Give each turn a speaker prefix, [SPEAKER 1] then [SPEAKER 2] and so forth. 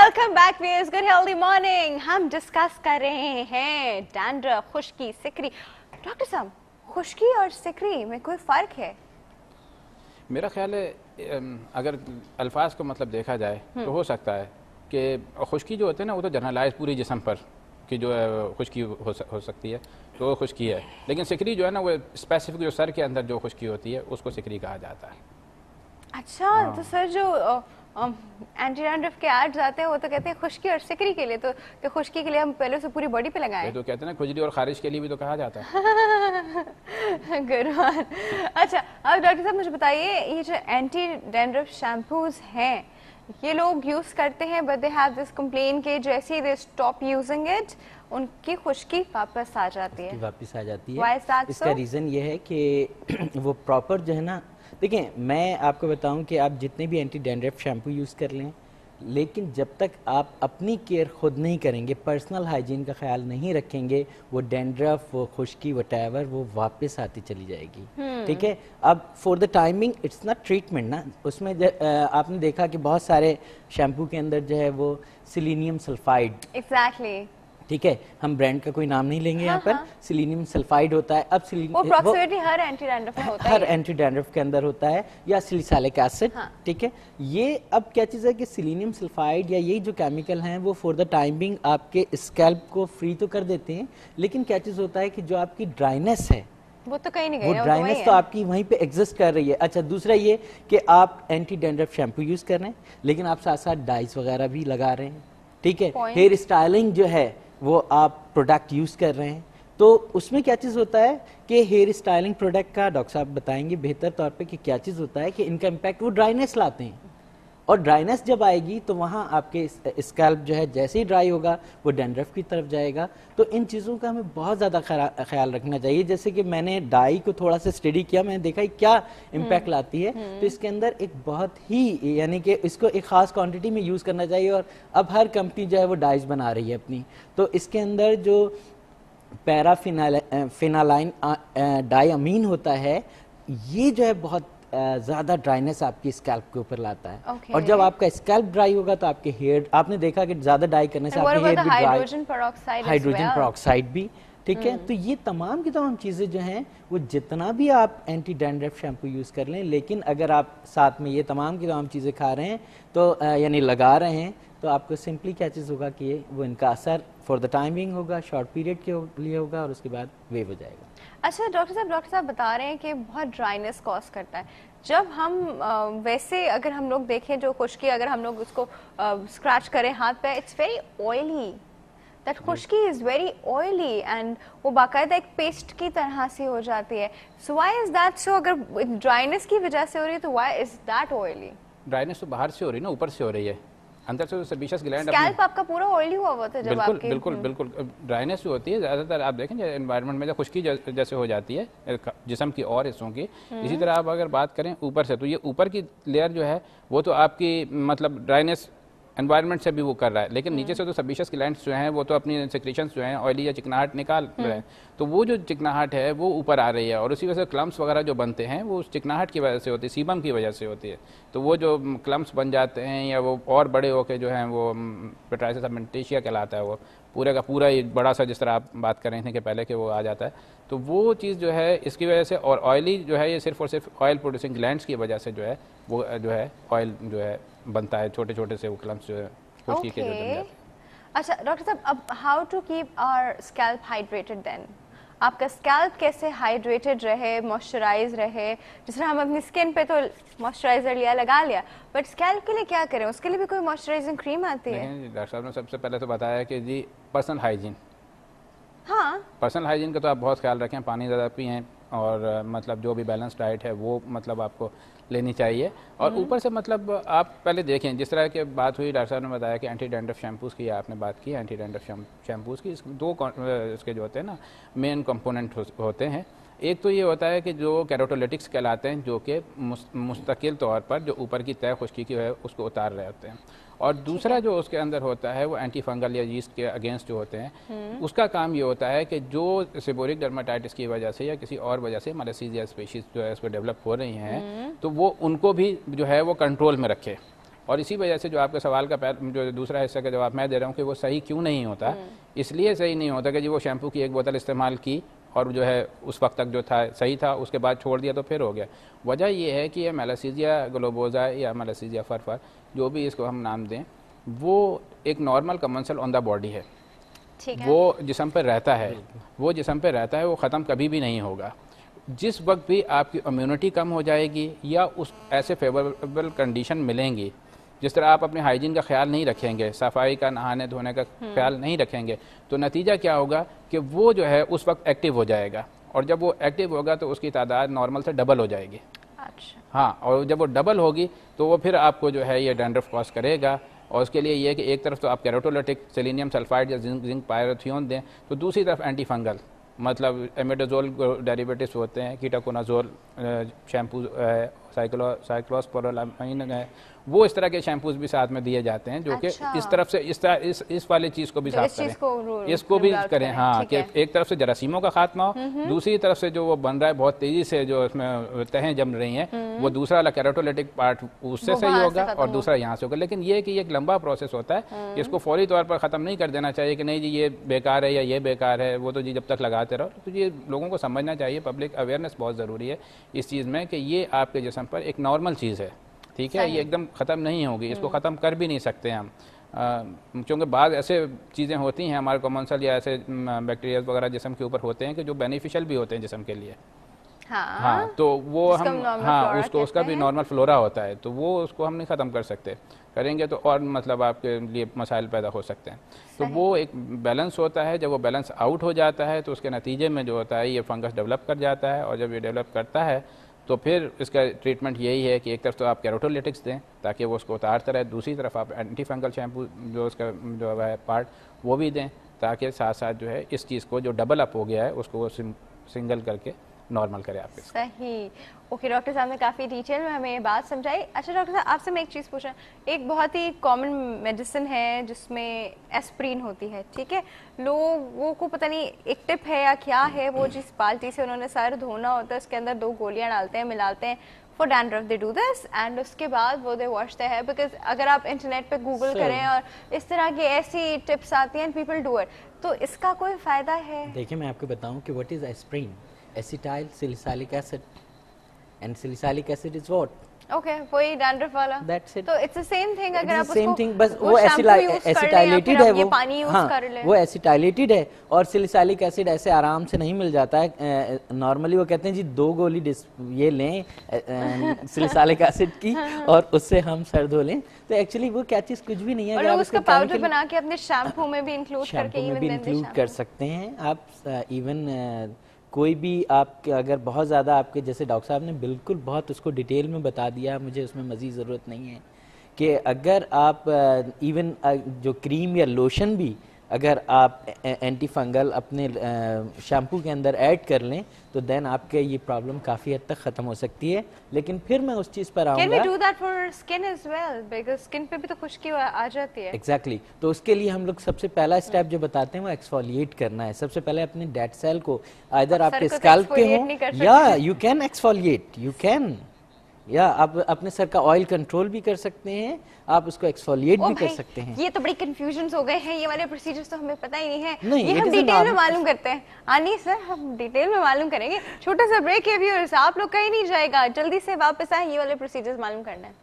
[SPEAKER 1] Welcome back viewers, good healthy morning. हम discuss कर रहे हैं डैंड्रफ, खुश्की, सिकरी। डॉक्टर साहब, खुश्की और सिकरी में कोई फ़र्क है?
[SPEAKER 2] मेरा ख्याल है अगर अल्फाज को मतलब देखा जाए तो हो सकता है कि खुश्की जो होती है ना, वो तो जनरलाइज पूरी जिस्म पर कि जो है खुश्की हो सकती है, तो वो खुश्की है। लेकिन सिकरी जो है ना, वो स्पेसिफिक जो सर के अंदर जो खुश्की होती है उसको सिकरी कहा जाता है।
[SPEAKER 1] अच्छा, तो सर जो एंटी डैंड्रफ के एड्स आते हैं वो तो कहते हैं खुश्की और सिकरी के लिए, तो कि खुश्की के लिए हम पहले से पूरी बॉडी पे लगाएं।
[SPEAKER 2] तो कहते हैं ना, खुजली और खारिश के लिए भी तो कहा जाता है।
[SPEAKER 1] Good one. अच्छा, अब डॉक्टर साहब मुझे बताइए, ये जो एंटी डैंड्रफ शैम्पूज हैं ये लोग यूज करते हैं, but they have this complain कि जैसे ही दे स्टॉप यूजिंग इट उनकी खुश्की वापस आ जाती है।
[SPEAKER 3] Why is that इसका रीज़न ये है कि वो प्रॉपर जो है ना, देखिए मैं आपको बताऊं कि आप जितने भी एंटी डैंड्रफ शैम्पू यूज़ कर लें, लेकिन जब तक आप अपनी केयर खुद नहीं करेंगे, पर्सनल हाइजीन का ख्याल नहीं रखेंगे, वो डैंड्रफ, वो खुश्की, वटेवर, वो वापस आती चली जाएगी। ठीक है, अब for the timing it's not treatment ना, उसमें आपने देखा कि बहुत सारे शैम्पू के अंदर जो है वो सिलीनियम सल्फाइड,
[SPEAKER 1] एग्जैक्टली,
[SPEAKER 3] ठीक है, हम ब्रांड का कोई नाम नहीं लेंगे यहाँ पर, सिलीनियम सल्फाइड होता है। अब
[SPEAKER 1] वो हर एंटी डैंड्रफ में होता है,
[SPEAKER 3] हर एंटी डैंड्रफ के अंदर होता है, या सिलिसालिक एसिड। ठीक है, ये अब क्या चीज़ है कि सिलीनियम सल्फाइड या यही जो केमिकल हैं वो फॉर द टाइमिंग आपके स्कैल्प को फ्री तो कर देते हैं, लेकिन क्या चीज़ होता है कि जो आपकी ड्राइनेस है
[SPEAKER 1] वो तो कहीं नहीं गई,
[SPEAKER 3] वो ड्राइनेस तो आपकी वहीं पे एग्जिस्ट कर रही है। अच्छा, दूसरा ये कि आप एंटी डैंड्रफ शैम्पू यूज़ कर रहे हैं, लेकिन आप साथ साथ डाइस वगैरह भी लगा रहे हैं। ठीक है, हेयर स्टाइलिंग जो है वो आप प्रोडक्ट यूज़ कर रहे हैं, तो उसमें क्या चीज़ होता है कि हेयर स्टाइलिंग प्रोडक्ट का डॉक्टर साहब बताएंगे बेहतर तौर पे कि क्या चीज़ होता है कि इनका इम्पैक्ट वो ड्राइनेस लाते हैं, और ड्राइनेस जब आएगी तो वहाँ आपके स्कैल्प जो है जैसे ही ड्राई होगा वो डैंड्रफ की तरफ जाएगा। तो इन चीज़ों का हमें बहुत ज़्यादा ख्याल रखना चाहिए। जैसे कि मैंने डाई को थोड़ा सा स्टडी किया, मैंने देखा क्या इम्पैक्ट लाती है, तो इसके अंदर एक बहुत ही यानी कि इसको एक ख़ास क्वांटिटी में यूज़ करना चाहिए। और अब हर कंपनी जो है वो डाइज बना रही है अपनी, तो इसके अंदर जो पैराफिनालाइन डाई अमीन होता है, ये जो है बहुत ज़्यादा ड्राइनेस आपकी स्कैल्प के ऊपर लाता है। और जब आपका स्कैल्प ड्राई होगा तो आपके हेयर, आपने देखा कि ज़्यादा डाई करने से आपके हेयर भी ड्राई, हाइड्रोजन पेरोक्साइड भी। ठीक है, तो ये तमाम की तमाम चीज़ें जो हैं वो जितना भी आप एंटी डैंड्रफ शैम्पू यूज़ कर लें, लेकिन अगर आप साथ में ये तमाम की तमाम चीज़ें खा रहे हैं तो यानी लगा रहे हैं, तो आपको सिंपली क्या चीज़ होगा कि वो इनका असर फॉर द टाइमिंग होगा, शॉर्ट पीरियड के लिए होगा, और उसके बाद वेव हो जाएगा।
[SPEAKER 1] अच्छा डॉक्टर साहब बता रहे हैं कि बहुत ड्राइनेस कॉज करता है। जब हम वैसे अगर हम लोग देखें जो खुश्की, अगर हम लोग उसको स्क्रैच करें हाथ पे, इट्स वेरी ऑयली, दैट खुश्की इज वेरी ऑयली, एंड वो बाकायदा एक पेस्ट की तरह से हो जाती है। So why is that so? अगर ड्राइनेस की वजह से हो रही है तो why is that oily?
[SPEAKER 2] Dryness तो बाहर से हो रही है ना, ऊपर से हो रही है, अंदर से सेबेशियस ग्लैंड
[SPEAKER 1] स्कैल्प आपका पूरा ऑयली हुआ होता है जब आपके
[SPEAKER 2] बिल्कुल ड्राइनेस जो होती है ज़्यादातर आप देखें एनवायरनमेंट में जब खुश्की जैसे हो जाती है जिस्म की और हिस्सों की, इसी तरह आप अगर बात करें ऊपर से, तो ये ऊपर की लेयर जो है वो तो आपकी मतलब ड्राइनेस एनवायरनमेंट से भी वो कर रहा है, लेकिन नीचे से तो सेबेशियस ग्लैंड्स जो हैं वो तो अपनी सेक्रेशंस जो हैं ऑयली या चिकनाहट निकाल रहे हैं, तो वो जो चिकनाहट है वो ऊपर आ रही है, और उसी वजह से क्लम्प्स वगैरह जो बनते हैं वो उस चिकनाहट की वजह से होती है, सीबम की वजह से होती है। तो वो जो क्लम्प्स बन जाते हैं या वो और बड़े होकर जो हैं वो पेट्राइसिस ऑब्मेंटेशिया कहलाता है, वो पूरे का पूरा ही बड़ा सा, जिस तरह आप बात कर रहे थे कि पहले के वो आ जाता है, तो वो चीज़ जो है इसकी वजह से, और ऑयली जो है ये सिर्फ और सिर्फ ऑयल प्रोड्यूसिंग ग्लैंड्स की वजह से जो है वो जो है ऑयल जो है बनता है, छोटे छोटे से वो क्लम्प्स जो है खुश्की के जो बन जाते हैं।
[SPEAKER 1] अच्छा डॉक्टर साहब, अब how to keep our scalp hydrated then? आपका स्कैल्प कैसे हाइड्रेटेड रहे, मॉइस्चराइज रहे? जिस तरह हम अपनी स्किन पे तो मॉइस्चराइजर लिया, लगा लिया, बट स्कैल्प के लिए क्या करें? उसके लिए भी कोई मॉइस्चराइजिंग क्रीम आती है?
[SPEAKER 2] डॉक्टर साहब ने सबसे पहले तो बताया कि जी पर्सनल हाइजीन,
[SPEAKER 1] हाँ
[SPEAKER 2] पर्सनल हाइजीन का तो आप बहुत ख्याल रखें, पानी ज़्यादा पिएं, और मतलब जो भी बैलेंस डाइट है वो मतलब आपको लेनी चाहिए। और ऊपर से मतलब आप पहले देखें, जिस तरह की बात हुई, डॉक्टर साहब ने बताया कि एंटी डैंड्रफ शैम्पूज़ की आपने बात की, एंटी डैंड्रफ शैम्पूज़ की दो इसके जो होते हैं ना मेन कंपोनेंट होते हैं। एक तो ये होता है कि जो कैरोटोलिटिक्स कहलाते हैं, जो कि मुस्तकिल तौर पर जो ऊपर की तय खुश्की की है उसको उतार रहे होते हैं, और दूसरा जो उसके अंदर होता है वो एंटी फंगल या यीस्ट के अगेंस्ट जो होते हैं, उसका काम ये होता है कि जो सेबोरिक डर्माटाइटिस की वजह से या किसी और वजह से मलेसीजिया स्पीशीज जो है उसको डेवलप हो रही हैं, तो वो उनको भी जो है वो कंट्रोल में रखे। اور اسی وجہ سے جو آپ کے سوال کا جو دوسرا حصہ کا جواب میں دے رہا ہوں کہ وہ صحیح کیوں نہیں ہوتا، اس لیے صحیح نہیں ہوتا کہ جی وہ شیمپو کی ایک بوتل استعمال کی اور جو ہے اس وقت تک جو تھا صحیح تھا، اس کے بعد چھوڑ دیا تو پھر ہو گیا. وجہ یہ ہے کہ یہ میلاسیزیا گلوبوزا یا میلاسیزیا فرفر جو بھی اس کو ہم نام دیں، وہ ایک نارمل کمنسل آن دا باڈی ہے. وہ جسم پہ رہتا ہے، وہ جسم پہ رہتا ہے، وہ ختم کبھی بھی نہیں ہوگا. جس وقت بھی آپ کی امیونٹی کم ہو جائے گی یا اس ایسے فیوریبل کنڈیشن ملیں گی، جس طرح آپ اپنے ہائیجین کا خیال نہیں رکھیں گے، صفائی کا، نہانے دھونے کا خیال نہیں رکھیں گے، تو نتیجہ کیا ہوگا کہ وہ جو ہے اس وقت ایکٹیو ہو جائے گا، اور جب وہ ایکٹیو ہوگا تو اس کی تعداد نارمل سے ڈبل ہو جائے گی. ہاں، اور جب وہ ڈبل ہوگی تو وہ پھر آپ کو جو ہے یہ ڈینڈرف کاز کرے گا. اور اس کے لیے یہ ہے کہ ایک طرف تو آپ کیروٹولیٹک سیلینیم سلفائڈ یا زنک پائروتھیون دیں، تو دوسری طرف اینٹی فنگل مطلب امیڈازول ڈیریویٹس ہوتے ہیں، کیٹاکونازول شیمپو ہے، سائکلوسپورولامین ہے، وہ اس طرح کے شیمپوز بھی ساتھ میں دیے جاتے ہیں جو کہ اس طرف سے اس والی چیز کو بھی صاف کریں، اس کو بھی کریں. ہاں، کہ ایک طرف سے جراثیموں کا خاتمہ ہو، دوسری طرف سے جو وہ بن رہا ہے بہت تیزی سے جو اس میں تہیں جم رہی ہیں، وہ دوسرا والا کیروٹولیٹک پارٹ اس سے صحیح ہوگا اور دوسرا یہاں سے ہوگا. لیکن یہ کہ یہ ایک لمبا پروسیس ہوتا ہے، اس کو فوری طور پر ختم نہیں کر دینا چاہیے کہ نہیں جی یہ بیکار ہے یا یہ بیکار ہے، وہ تو جی جب تک لگاتے رہو. تو یہ لوگوں کو سمجھنا چاہیے، پبلک اویئرنیس بہت ضروری ہے اس چیز میں کہ یہ آپ کے جسم پر ایک نارمل چیز ہے. ٹھیک ہے، یہ ایک دم ختم نہیں ہوگی، اس کو ختم کر بھی نہیں سکتے ہم، کیونکہ بعض ایسے چیزیں ہوتی ہیں ہمارے کومنسل یا ایسے بیکٹیریاز وغیرہ جسم کے اوپر ہوتے ہیں کہ جو بینیفیشل بھی ہوتے ہیں جسم کے لیے. ہاں، تو وہ ہم اس کا بھی نارمل فلورا ہوتا ہے، تو وہ اس کو ہم نہیں ختم کر سکتے. کریں گے تو اور مطلب آپ کے لیے مسائل پیدا ہو سکتے ہیں. تو وہ ایک بیلنس ہوتا ہے، جب وہ بیلنس آؤٹ ہو جاتا ہے تو اس کے نتیجے میں جو ہوتا ہے یہ فنگس ڈیولپ کر جاتا ہے، اور جب یہ ڈیولپ کرتا ہے تو پھر اس کا ٹریٹمنٹ یہی ہے کہ ایک طرف تو آپ کیروٹولیٹکس دیں تاکہ وہ اس کو اتارتا رہے، دوسری طرف آپ اینٹی فنگل شیمپو جو اس کا جو ہے پارٹ وہ بھی دیں تاکہ ساتھ ساتھ جو ہے اس چیز کو جو ڈبل اپ ہو گیا ہے اس کو وہ سنگل کر کے نارمل کرے آپ کے.
[SPEAKER 1] صحیح. اوکے ڈاکٹر صاحب نے کافی ڈیٹیل میں ہمیں یہ بات سمجھائی. اچھا ڈاکٹر صاحب، آپ سے میں ایک چیز پوچھنا، ایک بہت ہی کامن میڈیسن ہے جس میں ایسپرین ہوتی ہے، ٹھیک ہے، لوگوں کو پتہ نہیں ایک ٹپ ہے یا کیا ہے، وہ جس بالٹی سے انہوں نے سر دھونا ہوتا ہے اس کے اندر 2 گولیاں ڈالتے ہیں، ملاتے ہیں for dandruff they do this and اس کے بعد وہ they wash their hair because اگر آپ انٹرنیٹ پہ گوگل کریں اور اس طرح کی ایسی ٹپس آتی ہیں people do it، تو اس کا کوئی فائدہ ہے؟
[SPEAKER 3] دیکھیں میں آپ کو بتاؤں کہ what is aspirin. Acetyl salicylic acid and salicylic acid is what?
[SPEAKER 1] Okay, وہی ڈینڈرف والا.
[SPEAKER 3] That's it.
[SPEAKER 1] تو it's the same thing. اگر آپ
[SPEAKER 3] same thing بس وہ acetylated ہے، وہ
[SPEAKER 1] پانی یوز کر لیں،
[SPEAKER 3] وہ acetylated ہے. اور salicylic acid ایسے آرام سے نہیں مل جاتا ہے. نارملی وہ کہتے ہیں جی 2 گولی یہ لیں salicylic acid کی اور اس سے ہم سر دھو لیں. تو ایکچولی وہ کیا چیز کچھ بھی نہیں ہے.
[SPEAKER 1] اور لوگ اس کا پاؤڈر بنا کے اپنے شیمپو میں بھی انکلوڈ
[SPEAKER 3] کر سکتے ہیں. آپ ایون کوئی بھی آپ کے اگر بہت زیادہ آپ کے جیسے ڈاکٹر صاحب نے بالکل بہت اس کو ڈیٹیل میں بتا دیا، مجھے اس میں مزید ضرورت نہیں ہے کہ اگر آپ ایون جو کریم یا لوشن بھی اگر آپ اینٹی فنگل اپنے شیمپو کے اندر ایڈ کر لیں تو دین آپ کے یہ پرابلم کافی حد تک ختم ہو سکتی ہے. لیکن پھر میں اس چیز پر آؤں گا.
[SPEAKER 1] Can we do that for skin as well? Because skin پہ بھی تو خشکی آ جاتی ہے.
[SPEAKER 3] Exactly. تو اس کے لیے ہم لوگ سب سے پہلا اسٹیپ جو بتاتے ہیں وہ ایکسفولیٹ کرنا ہے. سب سے پہلے اپنے ڈیڈ سیل کو ادھر آپ کے اسکالپ کے ہوں یا یو کین ایکسفولیٹ، یو کین، یا آپ اپنے سر کا آئل کنٹرول بھی کر سکتے ہیں، آپ اس کو ایکسفولیٹ بھی کر سکتے ہیں.
[SPEAKER 1] یہ تو بڑی کنفیوژنز ہو گئے ہیں، یہ والے پروسیجرز تو ہمیں پتہ ہی نہیں ہے. یہ ہم ڈیٹیل میں معلوم کرتے ہیں. نہیں سر، ہم ڈیٹیل میں معلوم کریں گے. چھوٹا سا بریک ہے ویورز، آپ لوگ کہیں نہیں جائے گا، جلدی سے واپس آئیں، یہ والے پروسیجرز معلوم کرنا ہے.